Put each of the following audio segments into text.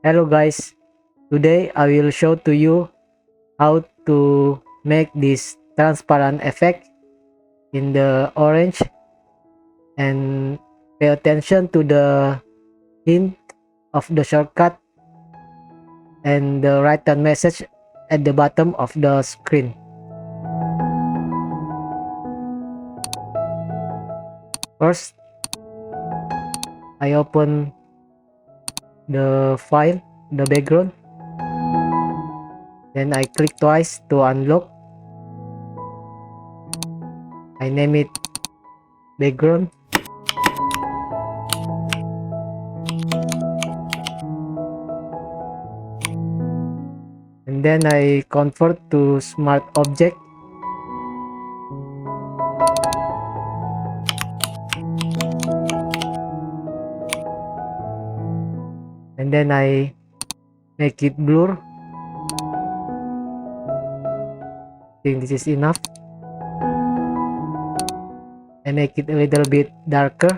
Hello guys, today I will show to you how to make this transparent effect in the orange, and pay attention to the hint of the shortcut and the right hand message at the bottom of the screen. First, I open the file, the background, then I click twice to unlock. I name it background, and then I convert to smart object, and then I make it blur. I think this is enough. I make it a little bit darker.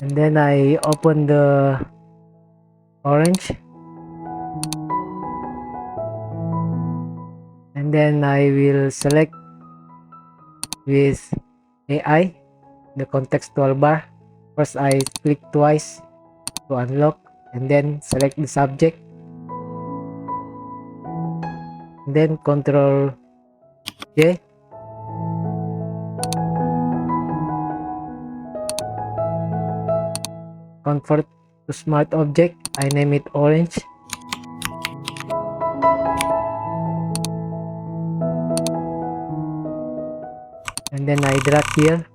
And then I open the orange, and then I will select with AI the context toolbar. First I click twice to unlock, and then select the subject, and then Control J, convert to smart object. I name it orange, and then I drag here,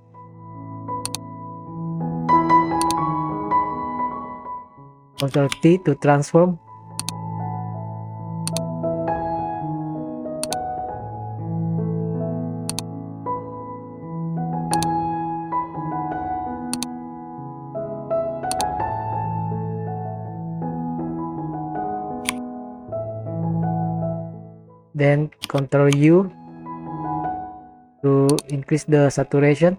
Ctrl T to transform, then Ctrl U to increase the saturation,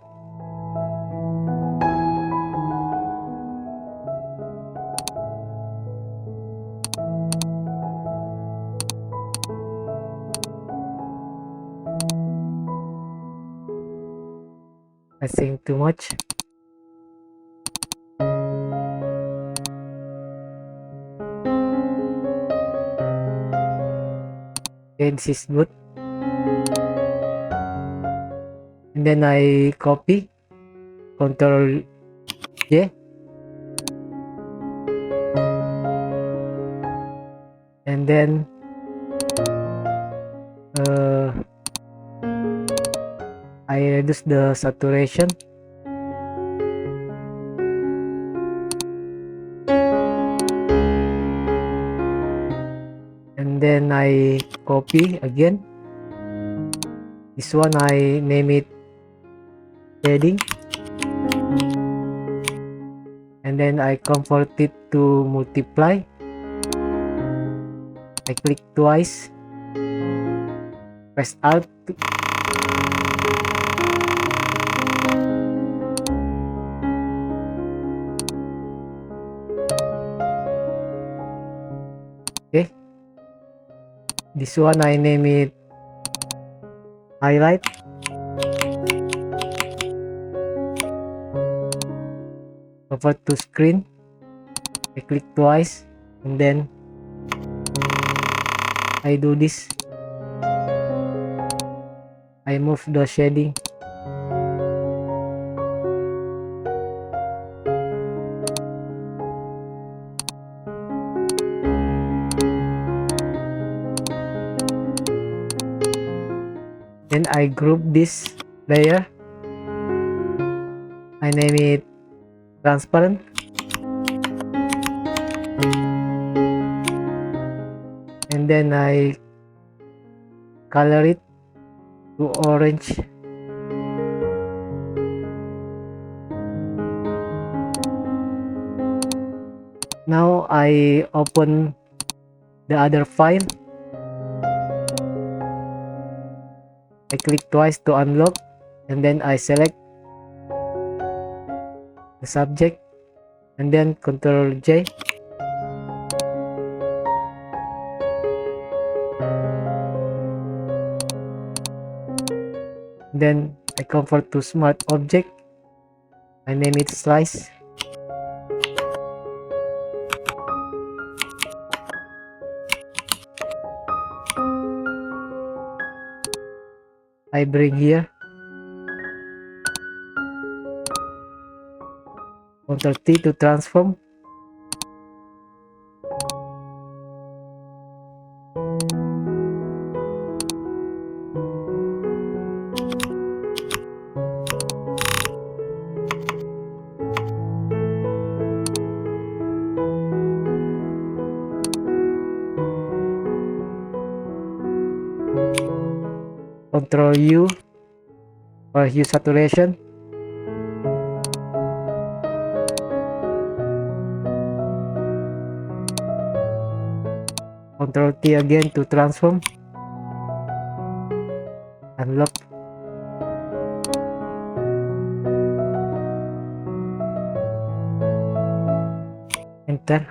I think too much. Okay, this is good. And then I copy, Ctrl J, and then I reduce the saturation, and then I copy again. This one I name it shading, and then I convert it to multiply. I click twice, press Alt, okay. This one I name it highlight, convert to screen. I click twice, and then I do this. I move the shading, then I group this layer. I name it transparent, and then I color it to orange. Now I open the other file. I click twice to unlock, and then I select the subject, and then Ctrl J. Then I convert to smart object. I name it slice. I bring here. Ctrl T to transform. Ctrl U for hue saturation. Ctrl T again to transform. Unlock. Enter.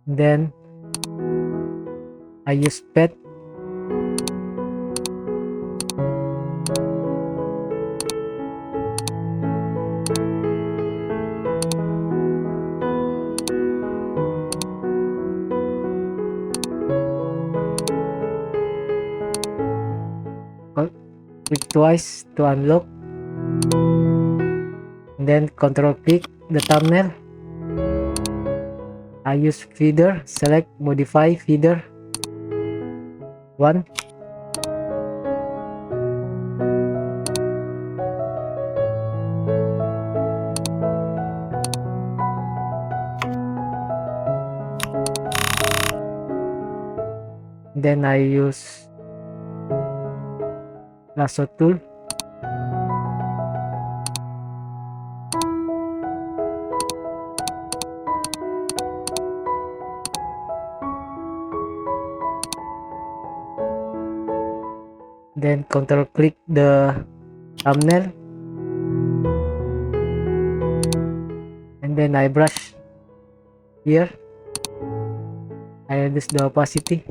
Then I use pet. Click twice to unlock. And then Ctrl click the thumbnail. I use feeder. Select modify feeder 1. Then I use lasso tool. Then Ctrl click the thumbnail, and then I brush here. I reduce the opacity.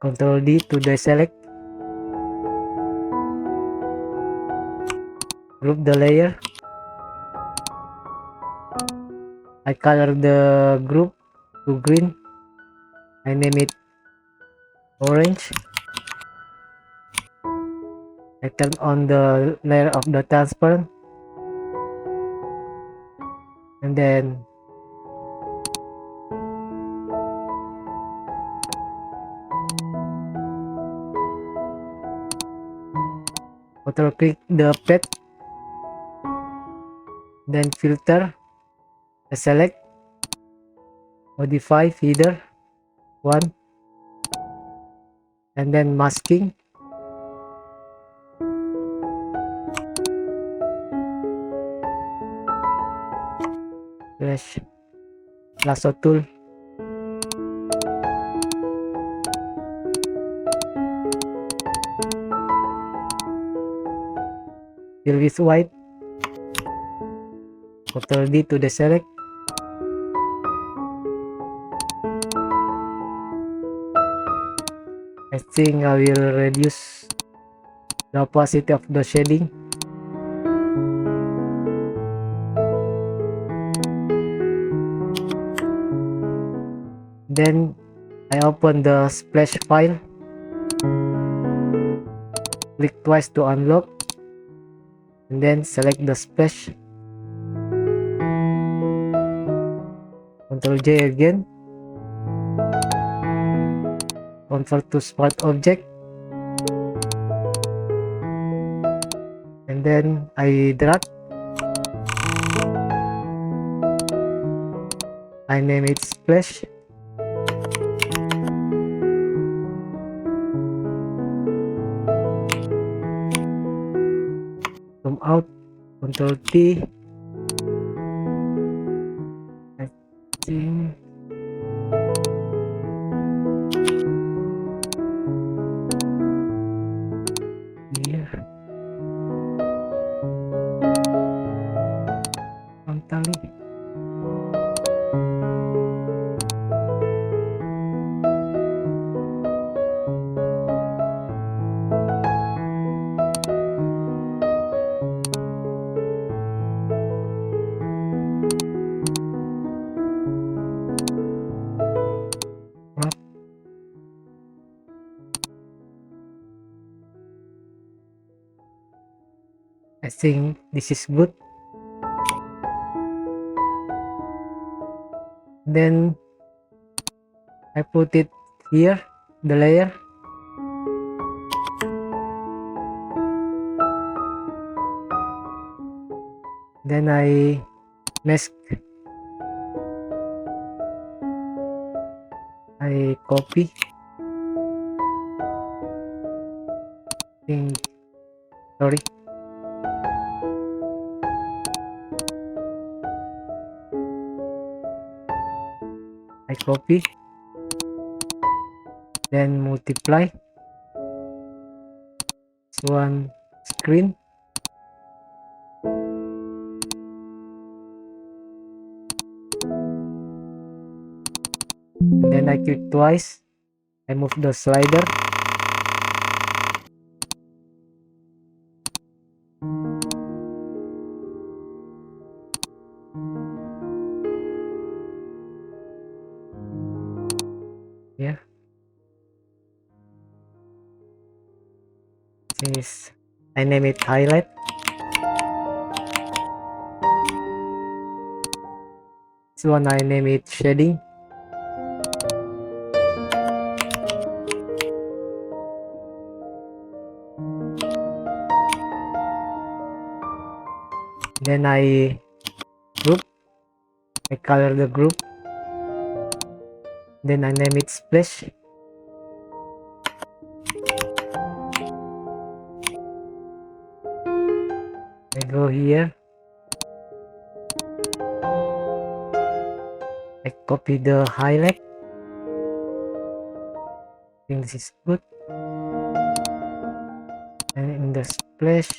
Ctrl D to deselect. Group the layer. I color the group to green. I name it orange. I turn on the layer of the transparent, and then Ctrl click the pet, then filter. I select modify feeder 1, and then masking. Flash lasso tool. Fill with white. Ctrl D to deselect. I think I will reduce the opacity of the shading. Then I open the splash file. Click twice to unlock, and then select the splash. Ctrl J again. Convert to smart object, and then I drag. I I name it splash. Zoom out, Ctrl T. I think here. Tali. I think this is good. Then I put it here, the layer. Then I mask. I copy. Sorry. I copy. Then multiply. This one screen. And then I click twice. I move the slider. Here. This I name it highlight. This one I name it shading. Then I group. I color the group. Then I name it splash. I go here. I copy the highlight. I think this is good. And in the splash,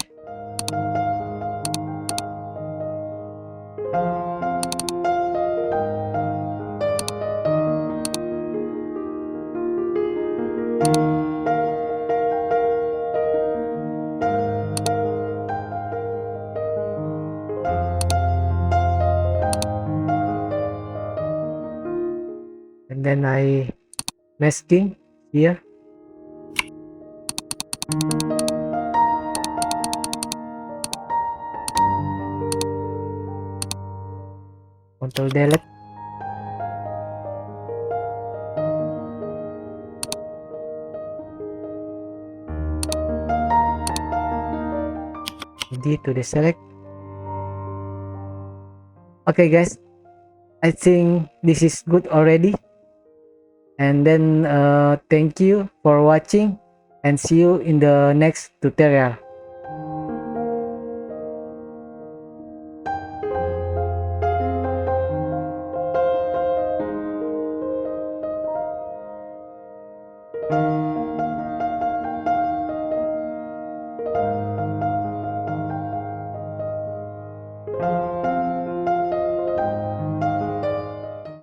and then I masking here. Ctrl delete. D to the select. Okay guys, I think this is good already. And then thank you for watching and see you in the next tutorial.